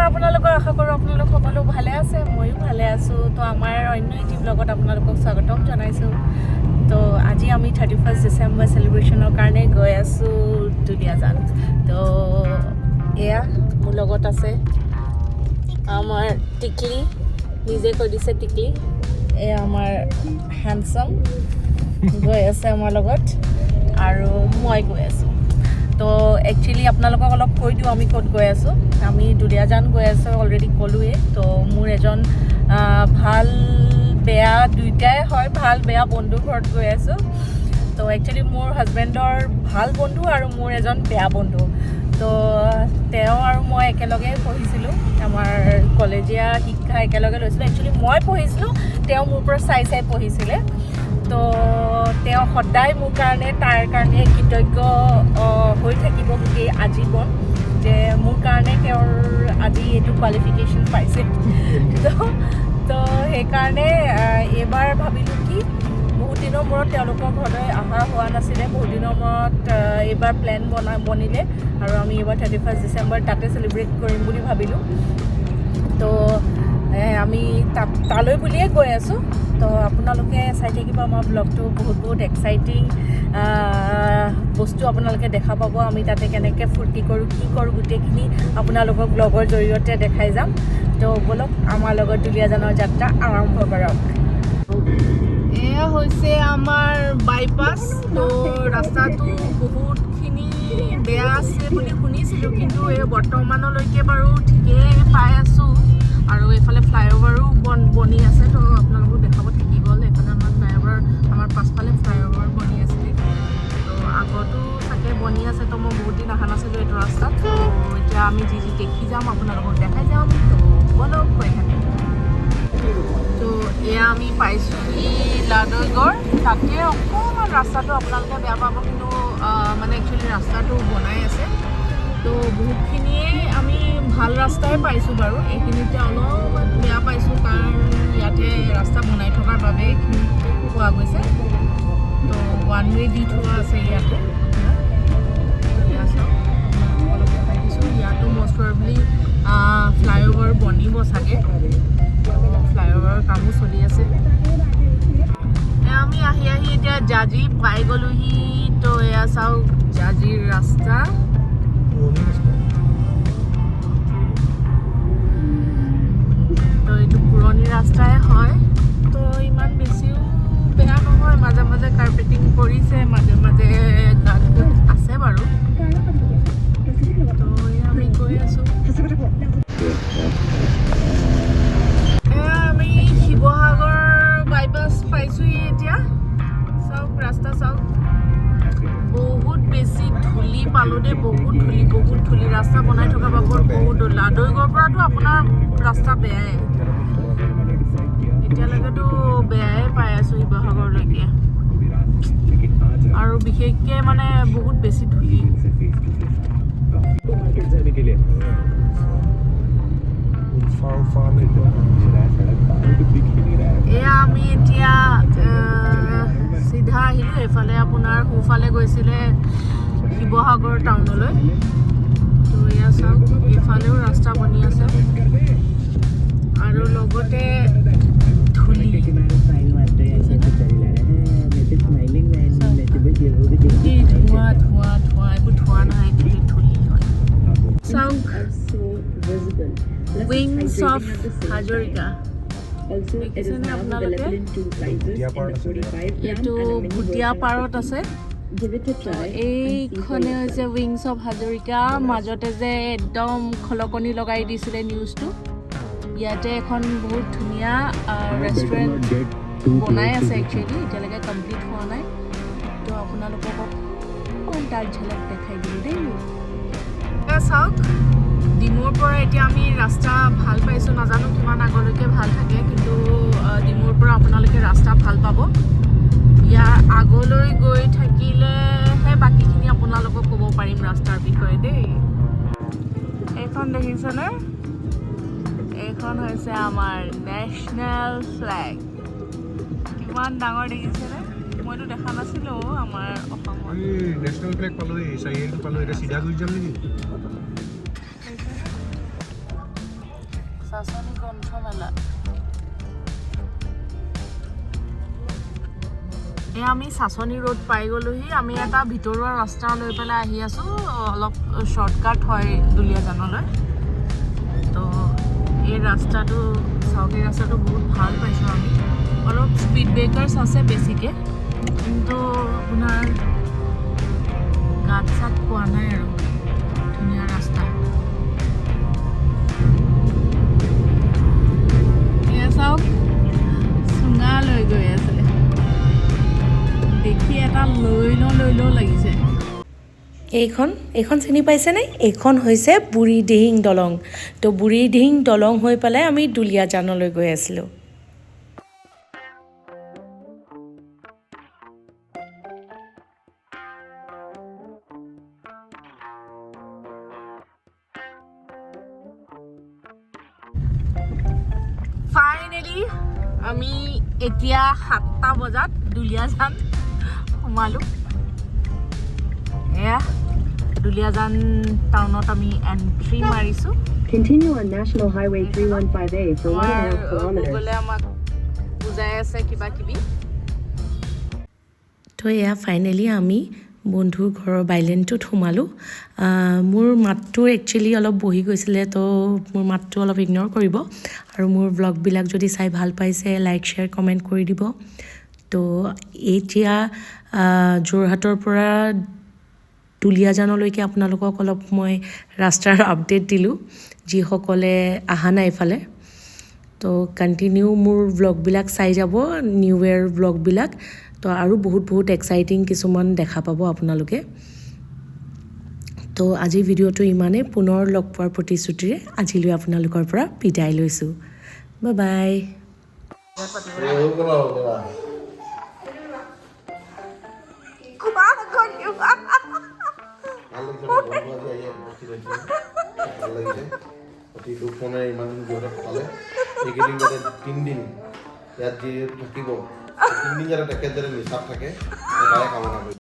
খবৰ আপোনালোকৰ আশা কৰোঁ আপোনালোক সকলো ভালে আছে ময়ো ভালে আছোঁ তো আমাৰ অন্য এটি ব্লগত আপোনালোকক স্বাগতম জনাইছোঁ তো আজি আমি 31 ডিচেম্বৰ চেলিব্ৰেশ্যনৰ কাৰণে গৈ আছোঁ দুলীয়াজান তো এয়া মোৰ লগত আছে আমাৰ টিকলি নিজে কৈ দিছে টিকলি এয়া আমাৰ হেণ্ডচাম গৈ আছে আমাৰ লগত আৰু মই গৈ আছোঁ তো একচুৱেলি আপোনালোকক অলপ কৈ দিওঁ আমি ক'ত গৈ আছোঁ আমি দুলীয়াজান গৈ আছোঁ অলৰেডি ক'লোৱে তো মোৰ এজন ভাল বেয়া দুইটাই হয় ভাল বেয়া বন্ধুৰ ঘৰত গৈ আছোঁ তো একচুৱেলি মোৰ হাজবেণ্ডৰ ভাল বন্ধু আৰু মোৰ এজন বেয়া বন্ধু তো তেওঁ আৰু মই একেলগে পঢ়িছিলোঁ আমাৰ কলেজীয়া শিক্ষা একেলগে লৈছিলোঁ একচুৱেলি মই পঢ়িছিলোঁ তেওঁ মোৰ পৰা চাই পঢ়িছিলে তো তেওঁ সদায় মোৰ কাৰণে তাৰ কাৰণে কৃতজ্ঞ হৈ থাকিব গোটেই আজীৱন যে মোৰ কাৰণে তেওঁৰ আজি এইটো কোৱালিফিকেশ্যন পাইছে তো সেইকাৰণে এইবাৰ ভাবিলোঁ কি বহুত দিনৰ মূৰত তেওঁলোকৰ ঘৰলৈ অহা হোৱা নাছিলে বহুত দিনৰ মূৰত এইবাৰ প্লেন বনিলে আৰু আমি এইবাৰ 31 ডিচেম্বৰ তাতে চেলিব্ৰেট কৰিম বুলি ভাবিলোঁ তো আমি তালৈ বুলিয়ে গৈ আছোঁ তো আপোনালোকে চাই থাকিব আমাৰ ব্লগটো বহুত এক্সাইটিং বস্তু আপোনালোকে দেখা পাব আমি তাতে কেনেকৈ ফূৰ্তি কৰোঁ কি কৰোঁ গোটেইখিনি আপোনালোকক ব্লগৰ জৰিয়তে দেখাই যাম তো বলক আমাৰ লগত দুলীয়াজানৰ যাত্ৰা আৰম্ভ কৰক এয়া হৈছে আমাৰ বাইপাছ তো ৰাস্তাটো বহুতখিনি বেয়া আছে বুলি শুনিছিলোঁ কিন্তু এই বৰ্তমানলৈকে বাৰু ঠিকেই পাই আছোঁ আৰু এইফালে ফ্লাইঅভাৰো বনি আছে তো আপোনালোকক দেখাব থাকি গ'ল এইফালে আমাৰ ফ্লাইঅভাৰ আমাৰ পাছফালে ফ্লাইঅভাৰ বনি আছিলে তো আগতো চাগে বনি আছে তো মই বহুত দিন অহা নাছিলোঁ এইটো ৰাস্তাত তো এতিয়া আমি যি দেখি যাম আপোনালোকক দেখাই যাম তো বলক কৈ থাকে তো এয়া আমি পাইছোঁহি লাডৈগড় তাতে অকণমান ৰাস্তাটো আপোনালোকে বেয়া পাব কিন্তু মানে একচুৱেলি ৰাস্তাটো বনাই আছে তো বহুতখিনিয়ে আমি ভাল ৰাস্তাই পাইছোঁ বাৰু এইখিনিতে অলপমান বেয়া পাইছোঁ কাৰণ ইয়াতে ৰাস্তা বনাই থকাৰ বাবে এইখিনি পোৱা গৈছে তো ওৱান ৱে দি থোৱা আছে ইয়াতে এয়া চাওক অলপ দেখাই দিছোঁ ইয়াতো মষ্ট প্ৰবেবলি ফ্লাইঅভাৰ বনিব চাগে ফ্লাইঅভাৰৰ কামো চলি আছে আমি আহি এতিয়া জাঁজি পাই গ'লোহি তো এয়া চাওক জাঁজিৰ ৰাস্তা তো এইটো পুৰণি ৰাস্তাই হয় তো ইমান বেছিও বেয়া নহয় মাজে মাজে কাৰ্পেটিং কৰিছে মাজে মাজে গাঁত আছে বাৰু তো আমি গৈ আছোঁ আমি শিৱসাগৰ বাইপাছ পাইছোঁহি এতিয়া চাওক ৰাস্তা চাওক বহুত বেছি ধূলি পালোঁ দেই বহুত ধূলি ৰাস্তা বনাই থকা বাবদ বহুত লাডৈগড়ৰ পৰাতো আপোনাৰ ৰাস্তা বেয়াই এতিয়ালৈকেতো বেয়াই পাই আছোঁ শিৱসাগৰলৈকে আৰু বিশেষকৈ মানে বহুত বেছি ধূলি এয়া আমি এতিয়া চিধা আহিলোঁ এইফালে আপোনাৰ সোঁফালে গৈছিলে শিৱসাগৰ টাউনলৈ তো এয়া চাওক এইফালেও ৰাস্তা বনি আছে আৰু লগতে ধূলি ধোঁৱা এইবোৰ ধোঁৱা নহয় কিন্তু ধূলি হয় চাওক উইংছ অফ হাজৰিকা দেখিছেনে আপোনালোকে এইটো ভুটীয়া পাৰত আছে এইখনে হৈছে উইংছ অফ হাজৰিকা মাজতে যে একদম খলকনি লগাই দিছিলে নিউজটো ইয়াতে এখন বহুত ধুনীয়া ৰেষ্টুৰেণ্ট বনাই আছে একচুৱেলি এতিয়ালৈকে কমপ্লিট হোৱা নাই তো আপোনালোকক অকণমান তাৰ ঝলক দেখাই দিলোঁ দেই চাওক ডিমৌৰ পৰা এতিয়া আমি ৰাস্তা ভাল পাইছোঁ নাজানো কিমান আগলৈকে ভাল থাকে কিন্তু ডিমৌৰ পৰা আপোনালোকে ৰাস্তা ভাল পাব ইয়াৰ আগলৈ গৈ থাকিলেহে বাকীখিনি আপোনালোকক ক'ব পাৰিম ৰাস্তাৰ বিষয়ে দেই এইখন দেখিছেনে এইখন হৈছে আমাৰ নেশ্যনেল ফ্লেগ কিমান ডাঙৰ দেখিছেনে মইতো দেখা নাছিলোঁ আমাৰ অসমত নেশ্যনেল ফ্লেগ পালোঁ এই চাৰিআলিটো পালোঁ এতিয়া চিধা গুচি যাম নেকি সাসনি গ্ৰন্থমেলা আমি সাসনি ৰোড পাই গলোহি আমি এটা ভিতৰুৱা ৰাস্তা লৈ পেলাই আহি আছো অলপ শৰ্টকাট হয় দুলিয়াজানলৈ তো এই ৰাস্তাটো সাউদি ৰাস্তাটো বহুত ভাল পাইছো আমি অলপ স্পীড ব্ৰেকাৰ্ছ আছে বেছিকে কিন্তু আপোনাৰ গাত চাত পোৱা নাই আৰু ধুনীয়া ৰাস্তা এয়া চাওক চুঙা লৈ গৈ আছে দেখি এটা লৈ লওঁ লাগিছে এইখন চিনি পাইছেনে এইখন হৈছে বুঢ়ীদিহিং দলং তো বুঢ়ীদিহিং দলং হৈ পেলাই আমি দুলিয়াজানলৈ গৈ আছিলোঁ ফাইনেলি আমি এতিয়া 7টা বজাত দুলিয়াজান সোমালো এয়া দুলিয়াজান টাউনত আমি এন্ট্ৰি মাৰিছো Continue on National Highway 315A for 1.5 kilometers. গুগলে আমাক বুজাই আছে কিবা কিবি তো এয়া ফাইনেলি আমি বন্ধুৰ ঘৰৰ বাইলেনটোত সোমালোঁ মোৰ মাতটো একচুৱেলি অলপ বহি গৈছিলে তো মোৰ মাতটো অলপ ইগন'ৰ কৰিব আৰু মোৰ ব্লগবিলাক যদি চাই ভাল পাইছে লাইক শ্বেয়াৰ কমেণ্ট কৰি দিব তো এতিয়া যোৰহাটৰ পৰা দুলিয়াজানলৈকে আপোনালোকক অলপ মই ৰাস্তাৰ আপডেট দিলোঁ যিসকলে অহা নাই এইফালে তো কণ্টিনিউ মোৰ ব্লগবিলাক চাই যাব নিউ ইয়েৰ ব্লগবিলাক তো আৰু বহুত এক্সাইটিং কিছুমান দেখা পাব আপোনালোকে তো আজিৰ ভিডিঅ'টো ইমানেই পুনৰ লগ পোৱাৰ প্ৰতিশ্ৰুতিৰে আজিলৈ আপোনালোকৰ পৰা বিদায় লৈছোঁ বাই বাই ইমান পালে এইকেইদিন যাতে 3 দিন ইয়াত যি থাকিব 3 দিন যাতে তেখেত যাতে নিচাত থাকে তাৰে কামনা কৰিম